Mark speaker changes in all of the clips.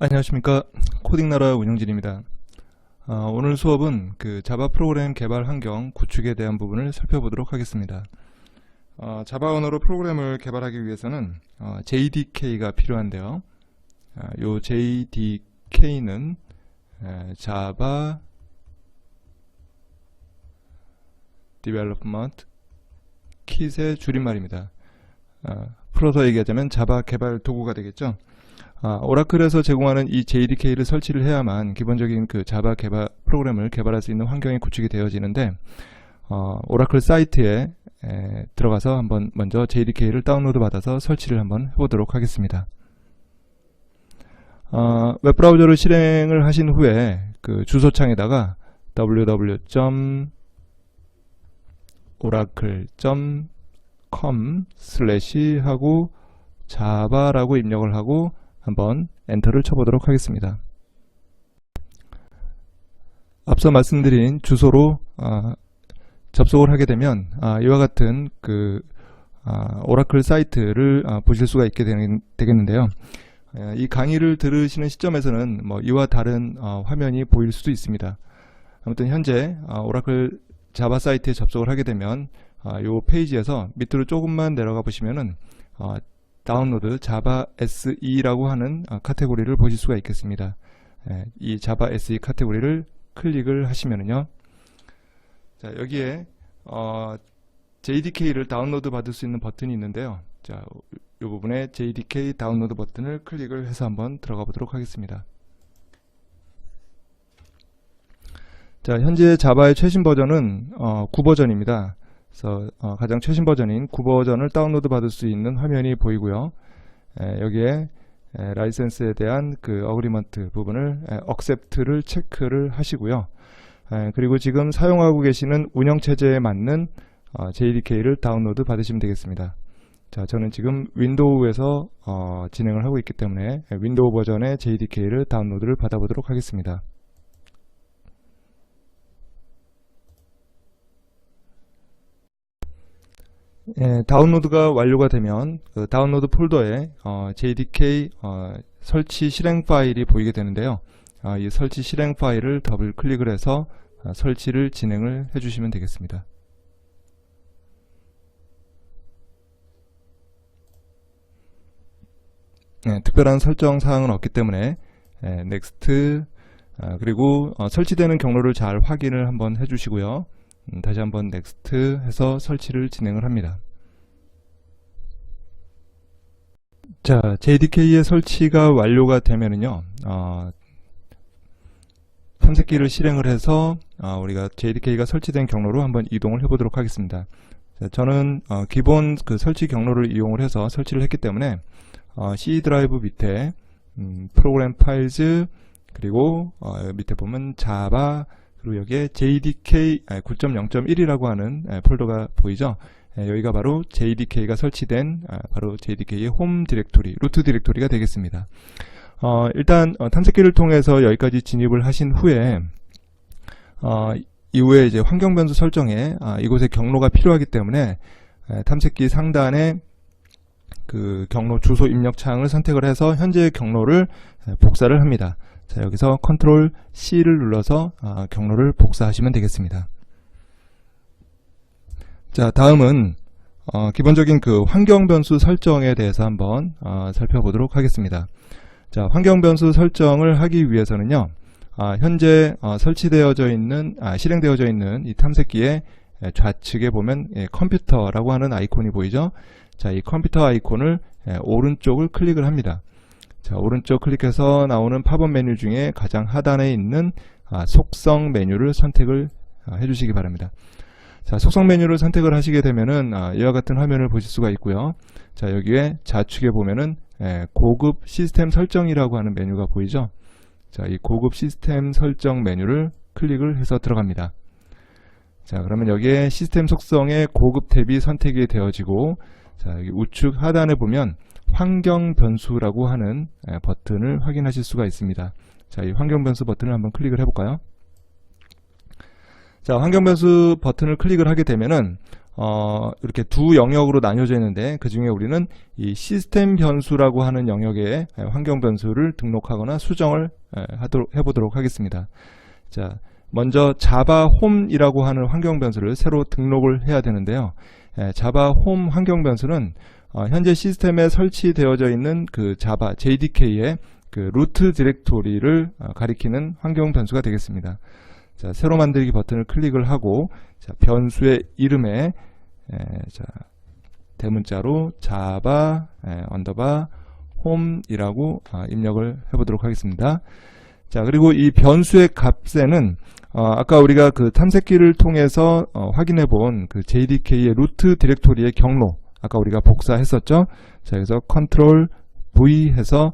Speaker 1: 안녕하십니까. 코딩나라 운영진입니다. 오늘 수업은 자바 프로그램 개발 환경 구축에 대한 부분을 살펴보도록 하겠습니다. 자바 언어로 프로그램을 개발하기 위해서는 JDK가 필요한데요. 요 JDK는 자바 Development Kit의 줄임말입니다. 풀어서 얘기하자면 자바 개발 도구가 되겠죠. 오라클에서 제공하는 이 JDK를 설치를 해야만 기본적인 자바 개발 프로그램을 개발할 수 있는 환경이 구축이 되어지는데, 오라클 사이트에 들어가서 한번 먼저 JDK를 다운로드 받아서 설치를 한번 해보도록 하겠습니다. 웹브라우저를 실행을 하신 후에 주소창에다가 www.oracle.com/ 하고 자바라고 입력을 하고 한번 엔터를 쳐보도록 하겠습니다. 앞서 말씀드린 주소로 접속을 하게 되면 이와 같은 오라클 사이트를 보실 수가 있게 되겠는데요. 이 강의를 들으시는 시점에서는 이와 다른 화면이 보일 수도 있습니다. 아무튼 현재 오라클 자바 사이트에 접속을 하게 되면 이 페이지에서 밑으로 조금만 내려가 보시면은 다운로드 자바 SE라고 하는 카테고리를 보실 수가 있겠습니다. 이 자바 SE 카테고리를 클릭을 하시면은요, 자, 여기에 JDK를 다운로드 받을 수 있는 버튼이 있는데요. 자, 이 부분에 JDK 다운로드 버튼을 클릭을 해서 한번 들어가 보도록 하겠습니다. 자, 현재 자바의 최신 버전은 9버전입니다. 그래서 가장 최신 버전인 9버전을 다운로드 받을 수 있는 화면이 보이고요. 여기에 라이센스에 대한 어그리먼트 부분을 accept를 체크를 하시고요. 그리고 지금 사용하고 계시는 운영체제에 맞는 JDK를 다운로드 받으시면 되겠습니다. 자, 저는 지금 윈도우에서 진행을 하고 있기 때문에 윈도우 버전의 JDK를 다운로드를 받아보도록 하겠습니다. 다운로드가 완료가 되면 다운로드 폴더에 JDK 설치 실행 파일이 보이게 되는데요. 이 설치 실행 파일을 더블 클릭을 해서 설치를 진행을 해주시면 되겠습니다. 특별한 설정 사항은 없기 때문에 넥스트, 그리고 설치되는 경로를 잘 확인을 한번 해주시고요. 다시 한번 넥스트 해서 설치를 진행을 합니다. 자, JDK의 설치가 완료가 되면은요, 탐색기를 실행을 해서 우리가 JDK가 설치된 경로로 한번 이동을 해보도록 하겠습니다. 자, 저는 기본 설치 경로를 이용을 해서 설치를 했기 때문에 C 드라이브 밑에 프로그램 파일즈, 그리고 밑에 보면 자바, 그리고 여기에 JDK 9.0.1이라고 하는 폴더가 보이죠? 여기가 바로 JDK가 설치된 바로 JDK의 홈 디렉토리, 루트 디렉토리가 되겠습니다. 일단 탐색기를 통해서 여기까지 진입을 하신 후에 이후에 이제 환경 변수 설정에 이곳에 경로가 필요하기 때문에 탐색기 상단에 경로 주소 입력 창을 선택을 해서 현재의 경로를 복사를 합니다. 자, 여기서 컨트롤 C를 눌러서 경로를 복사하시면 되겠습니다. 자, 다음은 기본적인 환경 변수 설정에 대해서 한번 살펴보도록 하겠습니다. 자, 환경 변수 설정을 하기 위해서는요, 현재 설치되어져 있는 실행되어져 있는 이 탐색기의 좌측에 보면 컴퓨터라고 하는 아이콘이 보이죠? 자, 이 컴퓨터 아이콘을 오른쪽을 클릭을 합니다. 자, 오른쪽 클릭해서 나오는 팝업 메뉴 중에 가장 하단에 있는 속성 메뉴를 선택을 해주시기 바랍니다. 자, 속성 메뉴를 선택을 하시게 되면은 이와 같은 화면을 보실 수가 있고요. 자, 여기에 좌측에 보면은 고급 시스템 설정이라고 하는 메뉴가 보이죠? 자, 이 고급 시스템 설정 메뉴를 클릭을 해서 들어갑니다. 자, 그러면 여기에 시스템 속성의 고급 탭이 선택이 되어지고, 자, 여기 우측 하단에 보면 환경 변수라고 하는 버튼을 확인하실 수가 있습니다. 자, 이 환경 변수 버튼을 한번 클릭을 해볼까요? 자, 환경 변수 버튼을 클릭을 하게 되면은 이렇게 두 영역으로 나뉘어져 있는데, 그 중에 우리는 이 시스템 변수라고 하는 영역에 환경 변수를 등록하거나 수정을 해보도록 하겠습니다. 자, 먼저 자바 홈이라고 하는 환경 변수를 새로 등록을 해야 되는데요. 자바 홈 환경 변수는 현재 시스템에 설치되어져 있는 그 자바 JDK의 그 루트 디렉토리를 가리키는 환경 변수가 되겠습니다. 자, 새로 만들기 버튼을 클릭을 하고, 자, 변수의 이름에 자, 대문자로 자바 언더바 홈이라고 입력을 해보도록 하겠습니다. 자, 그리고 이 변수의 값에는 아까 우리가 그 탐색기를 통해서 확인해 본 그 JDK의 루트 디렉토리의 경로, 아까 우리가 복사했었죠. 자, 그래서 컨트롤 V 해서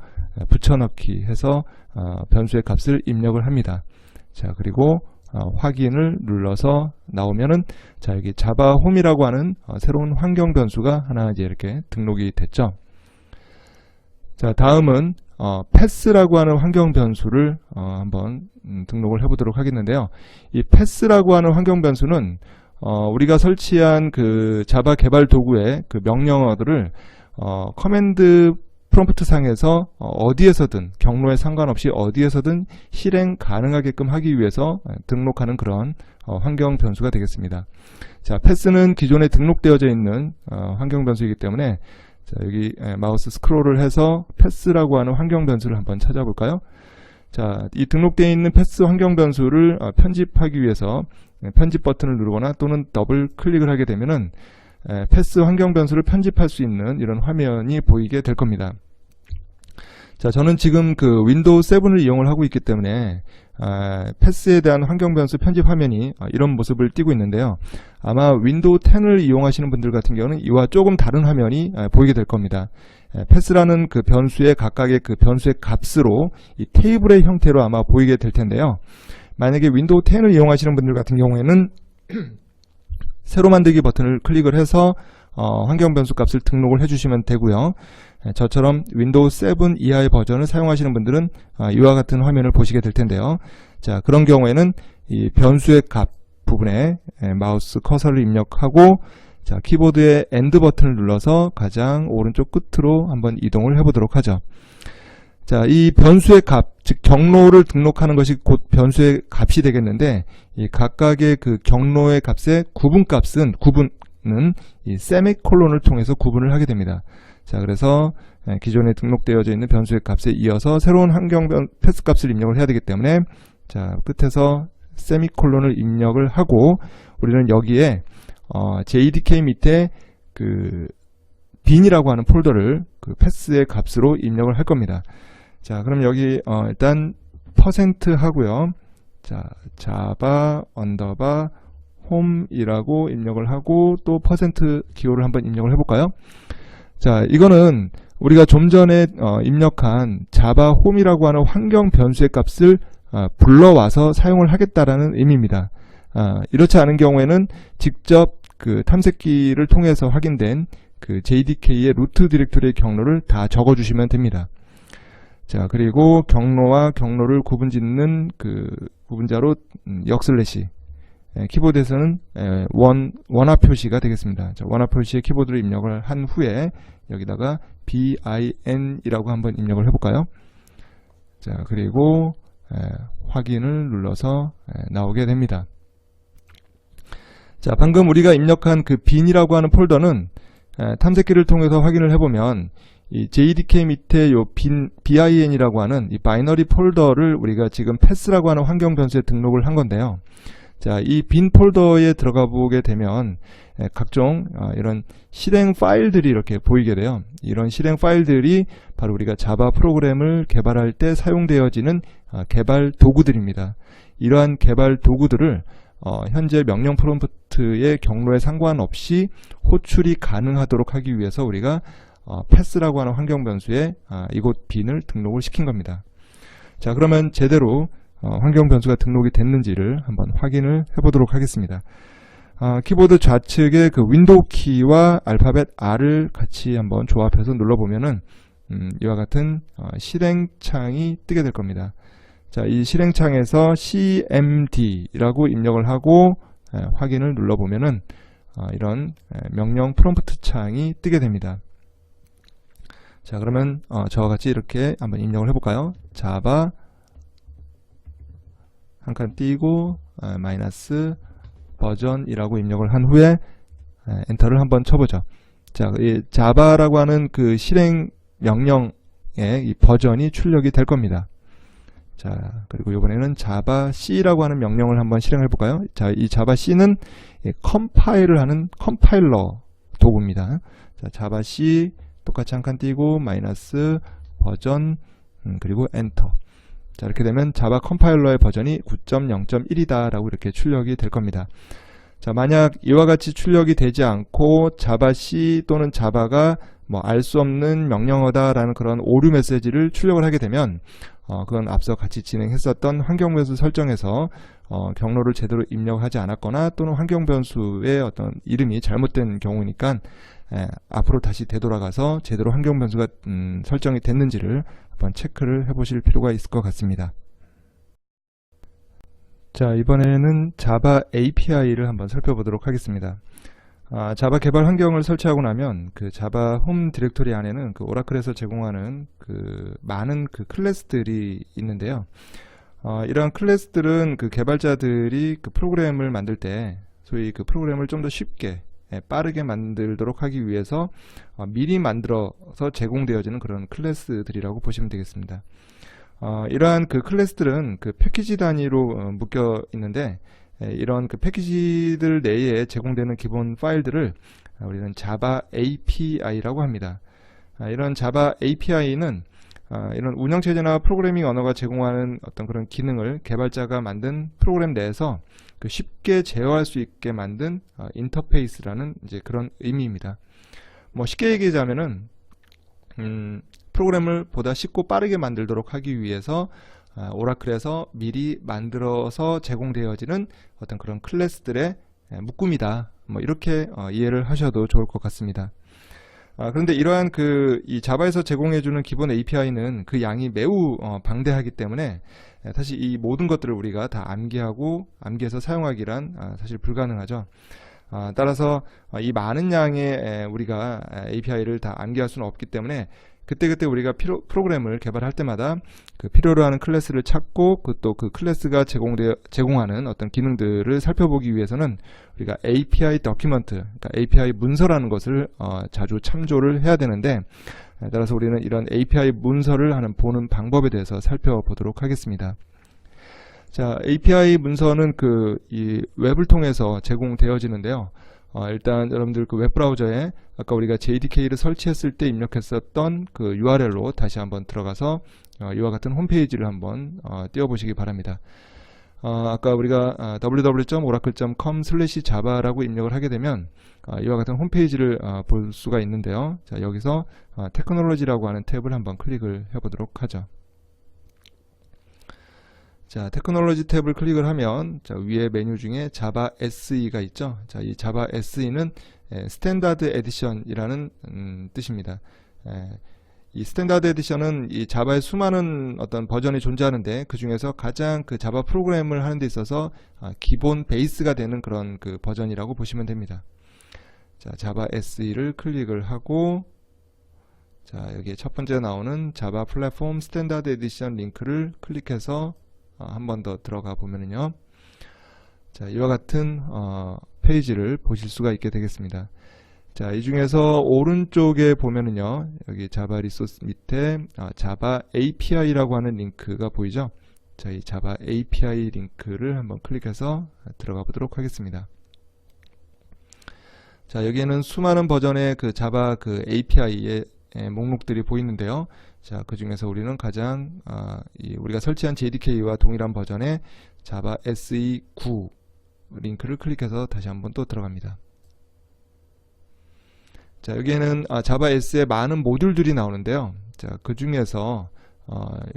Speaker 1: 붙여넣기 해서 변수의 값을 입력을 합니다. 자, 그리고 확인을 눌러서 나오면은, 자, 여기 자바 홈이라고 하는 새로운 환경 변수가 하나 이제 이렇게 등록이 됐죠. 자, 다음은 패스라고 하는 환경 변수를 한번 등록을 해보도록 하겠는데요. 이 패스라고 하는 환경 변수는 우리가 설치한 그 자바 개발 도구의 그 명령어들을 커맨드 프롬프트 상에서 어디에서든, 경로에 상관없이 어디에서든 실행 가능하게끔 하기 위해서 등록하는 그런 환경 변수가 되겠습니다. 자, 패스는 기존에 등록되어져 있는 환경 변수이기 때문에, 자, 여기 마우스 스크롤을 해서 패스라고 하는 환경 변수를 한번 찾아볼까요? 자, 이 등록되어 있는 패스 환경 변수를 편집하기 위해서 편집 버튼을 누르거나 또는 더블 클릭을 하게 되면은 패스 환경 변수를 편집할 수 있는 이런 화면이 보이게 될 겁니다. 자, 저는 지금 그 윈도우 7을 이용을 하고 있기 때문에 패스에 대한 환경 변수 편집 화면이 이런 모습을 띠고 있는데요. 아마 윈도우 10을 이용하시는 분들 같은 경우는 이와 조금 다른 화면이 보이게 될 겁니다. 패스라는 그 변수의 각각의 그 변수의 값으로 이 테이블의 형태로 아마 보이게 될 텐데요. 만약에 윈도우 10을 이용하시는 분들 같은 경우에는 새로 만들기 버튼을 클릭을 해서 환경 변수 값을 등록을 해주시면 되고요. 저처럼 윈도우 7 이하의 버전을 사용하시는 분들은 이와 같은 화면을 보시게 될 텐데요. 자, 그런 경우에는 이 변수의 값 부분에 마우스 커서를 입력하고, 자, 키보드의 엔드 버튼을 눌러서 가장 오른쪽 끝으로 한번 이동을 해보도록 하죠. 자, 이 변수의 값, 즉 경로를 등록하는 것이 곧 변수의 값이 되겠는데, 이 각각의 그 경로의 값의 구분은 이 세미콜론을 통해서 구분을 하게 됩니다. 자, 그래서 기존에 등록되어져 있는 변수의 값에 이어서 새로운 환경 패스 값을 입력을 해야 되기 때문에, 자, 끝에서 세미콜론을 입력을 하고, 우리는 여기에 JDK 밑에 그 bin이라고 하는 폴더를 그 패스의 값으로 입력을 할 겁니다. 자, 그럼 여기 일단 % 하고요. 자, 자바 언더바 홈이라고 입력을 하고, 또 % 기호를 한번 입력을 해볼까요? 자, 이거는 우리가 좀 전에 입력한 자바 홈이라고 하는 환경 변수의 값을 불러와서 사용을 하겠다라는 의미입니다. 이렇지 않은 경우에는 직접 그 탐색기를 통해서 확인된 그 JDK의 루트 디렉토리의 경로를 다 적어주시면 됩니다. 자, 그리고 경로와 경로를 구분짓는 그 구분자로 역슬래시, 키보드에서는 원화 표시가 되겠습니다. 자, 원화 표시의 키보드를 입력을 한 후에 여기다가 bin이라고 한번 입력을 해볼까요? 자, 그리고 확인을 눌러서 나오게 됩니다. 자, 방금 우리가 입력한 그 bin이라고 하는 폴더는 탐색기를 통해서 확인을 해보면 이 JDK 밑에 요 bin이라고 하는 이 바이너리 폴더를 우리가 지금 패스라고 하는 환경 변수에 등록을 한 건데요. 자, 이 bin 폴더에 들어가 보게 되면 각종 이런 실행 파일들이 이렇게 보이게 돼요. 이런 실행 파일들이 바로 우리가 자바 프로그램을 개발할 때 사용되어지는 개발 도구들입니다. 이러한 개발 도구들을 현재 명령 프롬프트의 경로에 상관없이 호출이 가능하도록 하기 위해서 우리가 패스라고 하는 환경 변수에 이곳 bin을 등록을 시킨 겁니다. 자, 그러면 제대로 환경 변수가 등록이 됐는지를 한번 확인을 해보도록 하겠습니다. 키보드 좌측에 그 윈도우 키와 알파벳 R을 같이 한번 조합해서 눌러보면은 이와 같은 실행창이 뜨게 될 겁니다. 자, 이 실행창에서 cmd라고 입력을 하고 확인을 눌러보면은 이런 명령 프롬프트 창이 뜨게 됩니다. 자, 그러면 저와 같이 이렇게 한번 입력을 해볼까요? 자바 한 칸 띄고 마이너스 버전이라고 입력을 한 후에 엔터를 한번 쳐보죠. 자, 이 자바라고 하는 그 실행 명령의 이 버전이 출력이 될 겁니다. 자, 그리고 이번에는 자바 C라고 하는 명령을 한번 실행해 볼까요? 자, 이 자바 C는 컴파일을 하는 컴파일러 도구입니다. 자, 자바 C 똑같이 한 칸 띄고 마이너스 버전 그리고 엔터. 자, 이렇게 되면 자바 컴파일러의 버전이 9.0.1이다 라고 이렇게 출력이 될 겁니다. 자, 만약 이와 같이 출력이 되지 않고 자바 C 또는 자바가 뭐 알 수 없는 명령어다 라는 그런 오류 메시지를 출력을 하게 되면 그건 앞서 같이 진행했었던 환경 변수 설정에서 경로를 제대로 입력하지 않았거나 또는 환경 변수의 어떤 이름이 잘못된 경우니까 앞으로 다시 되돌아가서 제대로 환경 변수가 설정이 됐는지를 한번 체크를 해 보실 필요가 있을 것 같습니다. 자, 이번에는 자바 API를 한번 살펴보도록 하겠습니다. 자바 개발 환경을 설치하고 나면 그 자바 홈 디렉토리 안에는 그 오라클에서 제공하는 그 많은 그 클래스들이 있는데요. 이러한 클래스들은 그 개발자들이 그 프로그램을 만들 때 소위 그 프로그램을 좀 더 쉽게 빠르게 만들도록 하기 위해서 미리 만들어서 제공되어지는 그런 클래스들이라고 보시면 되겠습니다. 이러한 그 클래스들은 그 패키지 단위로 묶여 있는데 이런 그 패키지들 내에 제공되는 기본 파일들을 우리는 자바 API라고 합니다. 이런 자바 API는 이런 운영체제나 프로그래밍 언어가 제공하는 어떤 그런 기능을 개발자가 만든 프로그램 내에서 그 쉽게 제어할 수 있게 만든 인터페이스라는 이제 그런 의미입니다. 뭐 쉽게 얘기하자면은 프로그램을 보다 쉽고 빠르게 만들도록 하기 위해서 오라클에서 미리 만들어서 제공되어지는 어떤 그런 클래스들의 묶음이다. 뭐 이렇게 이해를 하셔도 좋을 것 같습니다. 그런데 이러한 이 자바에서 제공해주는 기본 API는 그 양이 매우 방대하기 때문에 사실 이 모든 것들을 우리가 다 암기해서 사용하기란 사실 불가능하죠. 따라서 이 많은 양의 우리가 API를 다 암기할 수는 없기 때문에 그때그때 우리가 프로그램을 개발할 때마다 그 필요로 하는 클래스를 찾고 또 그 클래스가 제공하는 어떤 기능들을 살펴보기 위해서는 우리가 API 도큐먼트, 그러니까 API 문서라는 것을 자주 참조를 해야 되는데, 따라서 우리는 이런 API 문서를 보는 방법에 대해서 살펴보도록 하겠습니다. 자, API 문서는 이 웹을 통해서 제공되어지는데요. 일단 여러분들 그 웹브라우저에 아까 우리가 JDK를 설치했을 때 입력했었던 그 URL로 다시 한번 들어가서 이와 같은 홈페이지를 한번 띄워보시기 바랍니다. 아까 우리가 www.oracle.com/java라고 입력을 하게 되면 이와 같은 홈페이지를 볼 수가 있는데요. 자, 여기서 테크놀로지라고 하는 탭을 한번 클릭을 해보도록 하죠. 자, 테크놀로지 탭을 클릭을 하면 자, 위에 메뉴 중에 자바 SE가 있죠. 자, 이 자바 SE는 스탠다드 에디션이라는 뜻입니다. 이 스탠다드 에디션은 이 자바의 수많은 어떤 버전이 존재하는데 그 중에서 가장 그 자바 프로그램을 하는 데 있어서 기본 베이스가 되는 그런 그 버전이라고 보시면 됩니다. 자, 자바 SE를 클릭을 하고 자, 여기에 첫 번째 나오는 자바 플랫폼 스탠다드 에디션 링크를 클릭해서 한 번 더 들어가 보면은요. 자, 이와 같은 페이지를 보실 수가 있게 되겠습니다. 자, 이 중에서 오른쪽에 보면은요. 여기 자바 리소스 밑에 자바 API라고 하는 링크가 보이죠? 자, 이 자바 API 링크를 한번 클릭해서 들어가 보도록 하겠습니다. 자, 여기에는 수많은 버전의 그 자바 그 API의 목록들이 보이는데요. 자, 그 중에서 우리는 가장 우리가 설치한 JDK와 동일한 버전의 자바 SE9 링크를 클릭해서 다시 한번 또 들어갑니다. 자, 여기에는 자바 S의 많은 모듈들이 나오는데요. 자, 그 중에서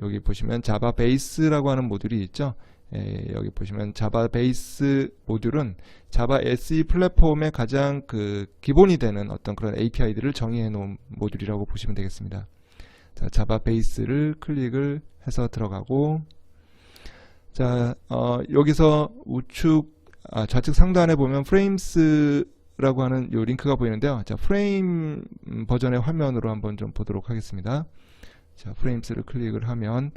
Speaker 1: 여기 보시면 자바 베이스라고 하는 모듈이 있죠. 여기 보시면 자바 베이스 모듈은 자바 SE 플랫폼의 가장 그 기본이 되는 어떤 그런 API들을 정의해 놓은 모듈이라고 보시면 되겠습니다. 자, 자바 베이스를 클릭을 해서 들어가고 자, 여기서 좌측 상단에 보면 프레임스 라고 하는 요 링크가 보이는데요. 자, 프레임 버전의 화면으로 한번 좀 보도록 하겠습니다. 자, 프레임스를 클릭을 하면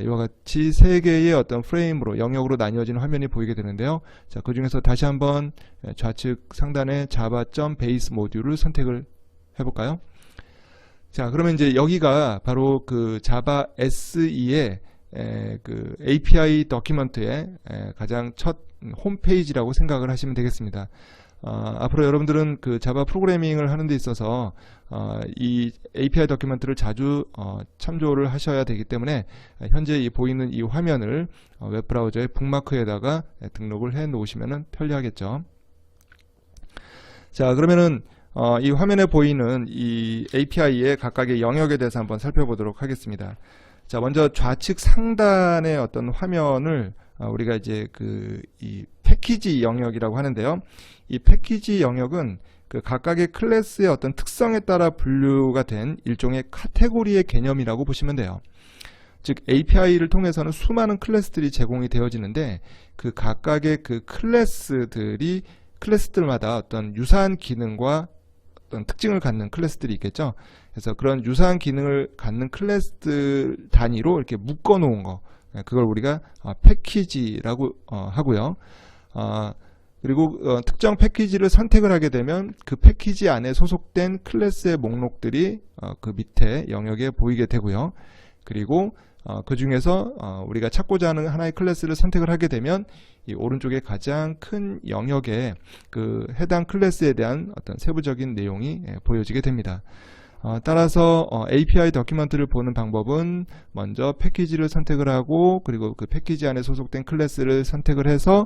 Speaker 1: 이와 같이 세 개의 어떤 프레임으로 영역으로 나뉘어진 화면이 보이게 되는데요. 자, 그 중에서 다시 한번 좌측 상단에 java.base 모듈을 선택을 해볼까요? 자, 그러면 이제 여기가 바로 그 자바 SE의 그 API 더큐먼트의 가장 첫 홈페이지라고 생각을 하시면 되겠습니다. 앞으로 여러분들은 그 자바 프로그래밍을 하는 데 있어서 이 API 더큐먼트를 자주 참조를 하셔야 되기 때문에 현재 이 보이는 이 화면을 웹브라우저의 북마크에다가 등록을 해 놓으시면 편리하겠죠. 자, 그러면은 이 화면에 보이는 이 API의 각각의 영역에 대해서 한번 살펴보도록 하겠습니다. 자, 먼저 좌측 상단의 어떤 화면을 우리가 이제 이 패키지 영역이라고 하는데요. 이 패키지 영역은 그 각각의 클래스의 어떤 특성에 따라 분류가 된 일종의 카테고리의 개념이라고 보시면 돼요. 즉 API를 통해서는 수많은 클래스들이 제공이 되어지는데 그 각각의 그 클래스들마다 어떤 유사한 기능과 어떤 특징을 갖는 클래스들이 있겠죠. 그래서 그런 유사한 기능을 갖는 클래스들 단위로 이렇게 묶어 놓은 거, 그걸 우리가 패키지라고 하고요. 그리고 특정 패키지를 선택을 하게 되면 그 패키지 안에 소속된 클래스의 목록들이 그 밑에 영역에 보이게 되고요. 그리고 그 중에서 우리가 찾고자 하는 하나의 클래스를 선택을 하게 되면 이 오른쪽에 가장 큰 영역에 그 해당 클래스에 대한 어떤 세부적인 내용이 보여지게 됩니다. 따라서 API 더큐먼트를 보는 방법은 먼저 패키지를 선택을 하고 그리고 그 패키지 안에 소속된 클래스를 선택을 해서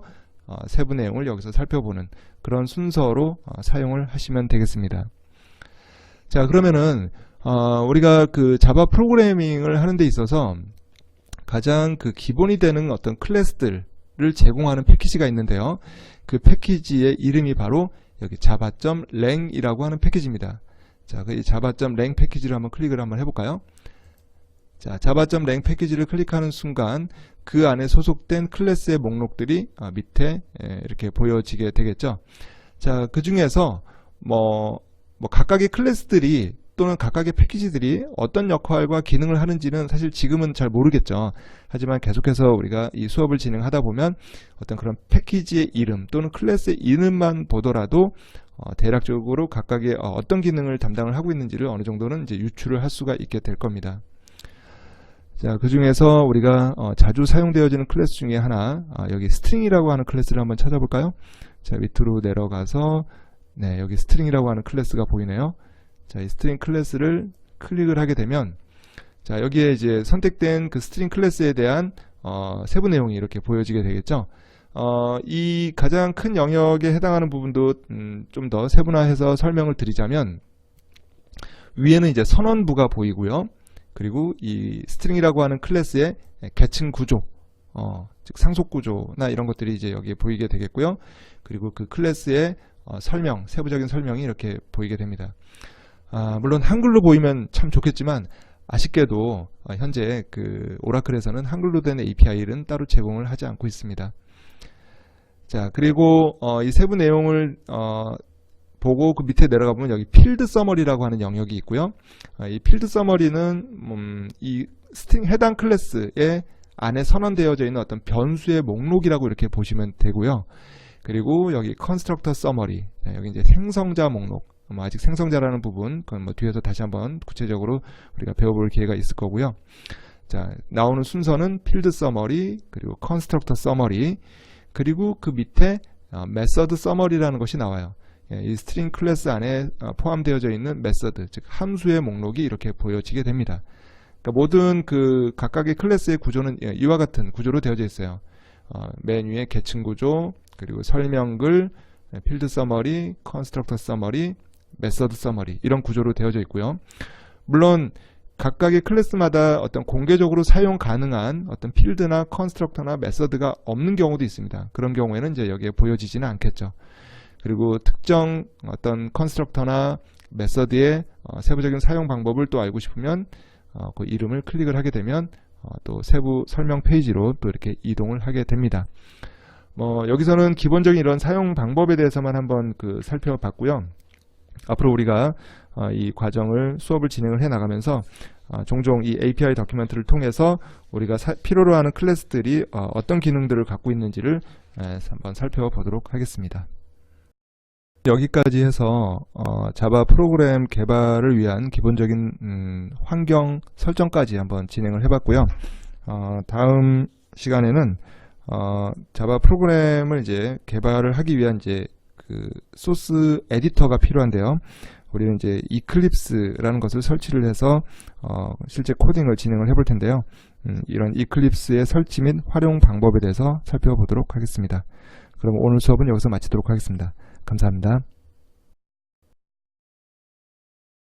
Speaker 1: 세부 내용을 여기서 살펴보는 그런 순서로 사용을 하시면 되겠습니다. 자, 그러면은 우리가 그 자바 프로그래밍을 하는 데 있어서 가장 그 기본이 되는 어떤 클래스들을 제공하는 패키지가 있는데요. 그 패키지의 이름이 바로 여기 java.lang이라고 하는 패키지입니다. 자, 그 java.lang 패키지를 한번 클릭을 한번 해볼까요? 자, java.lang 패키지를 클릭하는 순간 그 안에 소속된 클래스의 목록들이 밑에 이렇게 보여지게 되겠죠. 자, 그 중에서 뭐 각각의 클래스들이 또는 각각의 패키지들이 어떤 역할과 기능을 하는지는 사실 지금은 잘 모르겠죠. 하지만 계속해서 우리가 이 수업을 진행하다 보면 어떤 그런 패키지의 이름 또는 클래스의 이름만 보더라도 대략적으로 각각의 어떤 기능을 담당을 하고 있는지를 어느 정도는 이제 유추를 할 수가 있게 될 겁니다. 자, 그 중에서 우리가 자주 사용되어지는 클래스 중에 하나, 여기 스트링이라고 하는 클래스를 한번 찾아볼까요? 자, 밑으로 내려가서 네, 여기 스트링이라고 하는 클래스가 보이네요. 자, 이 스트링 클래스를 클릭을 하게 되면 자, 여기에 이제 선택된 그 스트링 클래스에 대한 세부 내용이 이렇게 보여지게 되겠죠. 이 가장 큰 영역에 해당하는 부분도 좀 더 세분화해서 설명을 드리자면 위에는 이제 선언부가 보이고요. 그리고 이 스트링이라고 하는 클래스의 계층 구조, 즉 상속 구조나 이런 것들이 이제 여기에 보이게 되겠고요. 그리고 그 클래스의 설명, 세부적인 설명이 이렇게 보이게 됩니다. 물론 한글로 보이면 참 좋겠지만 아쉽게도 현재 그 오라클에서는 한글로 된 API는 따로 제공을 하지 않고 있습니다. 자, 그리고 이 세부 내용을 보고 그 밑에 내려가 보면 여기 필드 서머리라고 하는 영역이 있고요. 이 필드 서머리는 이 스트링 해당 클래스의 안에 선언되어져 있는 어떤 변수의 목록이라고 이렇게 보시면 되고요. 그리고 여기 컨스트럭터 서머리, 여기 이제 생성자 목록, 아직 생성자라는 부분, 그건 뭐 뒤에서 다시 한번 구체적으로 우리가 배워볼 기회가 있을 거고요. 자, 나오는 순서는 필드 서머리, 그리고 컨스트럭터 서머리, 그리고 그 밑에 메서드 서머리라는 것이 나와요. 이 스트링 클래스 안에 포함되어져 있는 메서드, 즉 함수의 목록이 이렇게 보여지게 됩니다. 그러니까 모든 그 각각의 클래스의 구조는 이와 같은 구조로 되어져 있어요. 맨 위에 계층 구조, 그리고 설명글, 필드 서머리, 컨스트럭터 서머리, 메서드 서머리, 이런 구조로 되어져 있고요. 물론 각각의 클래스마다 어떤 공개적으로 사용 가능한 어떤 필드나 컨스트럭터나 메서드가 없는 경우도 있습니다. 그런 경우에는 이제 여기에 보여지지는 않겠죠. 그리고 특정 어떤 컨스트럭터나 메서드의 세부적인 사용 방법을 또 알고 싶으면 그 이름을 클릭을 하게 되면 또 세부 설명 페이지로 또 이렇게 이동을 하게 됩니다. 여기서는 기본적인 이런 사용 방법에 대해서만 한번 살펴봤고요. 앞으로 우리가 이 과정을 수업을 진행을 해 나가면서 종종 이 API 다큐멘트를 통해서 우리가 필요로 하는 클래스들이 어떤 기능들을 갖고 있는지를 한번 살펴보도록 하겠습니다. 여기까지 해서 자바 프로그램 개발을 위한 기본적인 환경 설정까지 한번 진행을 해봤고요. 다음 시간에는 자바 프로그램을 이제 개발을 하기 위한 이제 소스 에디터가 필요한데요. 우리는 이제 이클립스라는 것을 설치를 해서 실제 코딩을 진행을 해볼 텐데요. 이런 이클립스의 설치 및 활용 방법에 대해서 살펴보도록 하겠습니다. 그럼 오늘 수업은 여기서 마치도록 하겠습니다. 감사합니다.